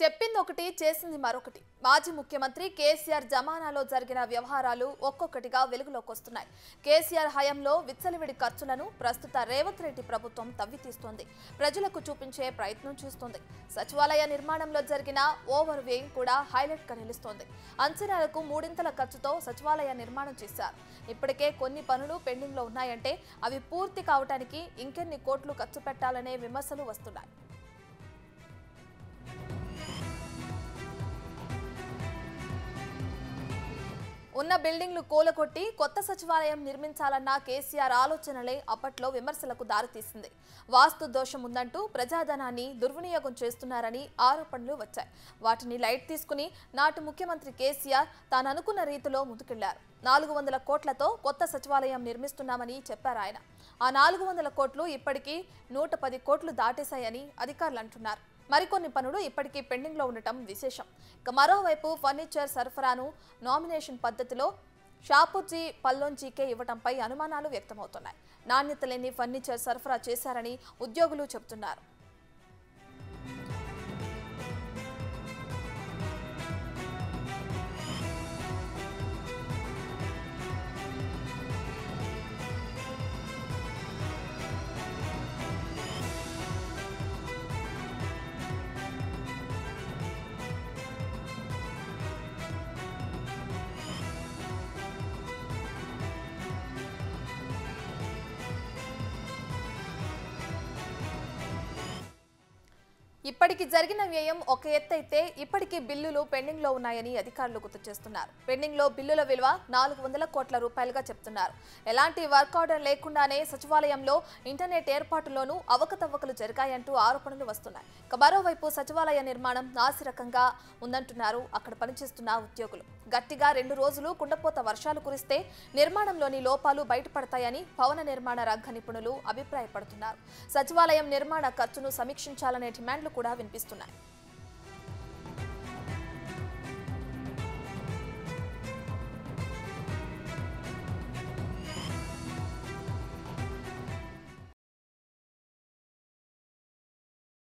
చెప్పింది ఒకటి చేసింది మరొకటి. మాజీ ముఖ్యమంత్రి కేసీఆర్ జమానాలో జరిగిన వ్యవహారాలు ఒక్కొక్కటిగా వెలుగులోకి వస్తున్నాయి. కేసీఆర్ హయాంలో విచ్చలవిడి ఖర్చులను ప్రస్తుత రేవంత్ రెడ్డి ప్రభుత్వం తవ్వితీస్తోంది. ప్రజలకు చూపించే ప్రయత్నం చేస్తోంది. సచివాలయ నిర్మాణంలో జరిగిన ఓవర్ వేయింగ్ కూడా హైలైట్ గా నిలుస్తోంది. అంచనాలకు మూడింతల ఖర్చుతో సచివాలయ నిర్మాణం చేశారు. ఇప్పటికే కొన్ని పనులు పెండింగ్ లో ఉన్నాయంటే అవి పూర్తి కావడానికి ఇంకెన్ని కోట్లు ఖర్చు పెట్టాలనే విమర్శలు వస్తున్నాయి. ఉన్న బిల్డింగ్లు కూలగొట్టి కొత్త సచివాలయం నిర్మించాలన్న కేసీఆర్ ఆలోచనలే అప్పట్లో విమర్శలకు దారితీసింది. వాస్తు దోషం ఉందంటూ ప్రజాధనాన్ని దుర్వినియోగం చేస్తున్నారని ఆరోపణలు వచ్చాయి. వాటిని లైట్ తీసుకుని నాటి ముఖ్యమంత్రి కేసీఆర్ తాను అనుకున్న రీతిలో ముందుకెళ్లారు. 400 కోట్లతో కొత్త సచివాలయం నిర్మిస్తున్నామని చెప్పారు ఆయన. ఆ 400 కోట్లు ఇప్పటికీ 110 కోట్లు దాటేశాయని అధికారులు అంటున్నారు. మరికొన్ని పనులు ఇప్పటికీ పెండింగ్ లో ఉండటం విశేషం. ఇక మరోవైపు ఫర్నిచర్ సరఫరాను నామినేషన్ పద్ధతిలో షాపూర్జీ పల్లోంజీకే ఇవ్వడంపై అనుమానాలు వ్యక్తమవుతున్నాయి. నాణ్యత లేని ఫర్నిచర్ సరఫరా చేశారని ఉద్యోగులు చెబుతున్నారు. ఇప్పటికి జరిగిన వ్యయం ఒక ఎత్తైతే ఇప్పటికీ బిల్లులు పెండింగ్ లో ఉన్నాయని అధికారులు గుర్తు చేస్తున్నారు. పెండింగ్ లో బిల్లుల విలువ 400 కోట్ల రూపాయలుగా చెప్తున్నారు. ఎలాంటి వర్క్ ఆర్డర్ లేకుండానే సచివాలయంలో ఇంటర్నెట్ ఏర్పాటులోనూ అవకతవకలు జరిగాయంటూ ఆరోపణలు వస్తున్నాయి. మరోవైపు సచివాలయ నిర్మాణం నాసిరకంగా ఉందంటున్నారు అక్కడ పనిచేస్తున్న ఉద్యోగులు. గట్టిగా 2 రోజులు కుండపోత వర్షాలు కురిస్తే నిర్మాణంలోని లోపాలు బయటపడతాయని భవన నిర్మాణ రంగ నిపుణులు అభిప్రాయపడుతున్నారు. సచివాలయం నిర్మాణ ఖర్చును సమీక్షించాలనే డిమాండ్లు కూడా వినిపిస్తున్నాయి.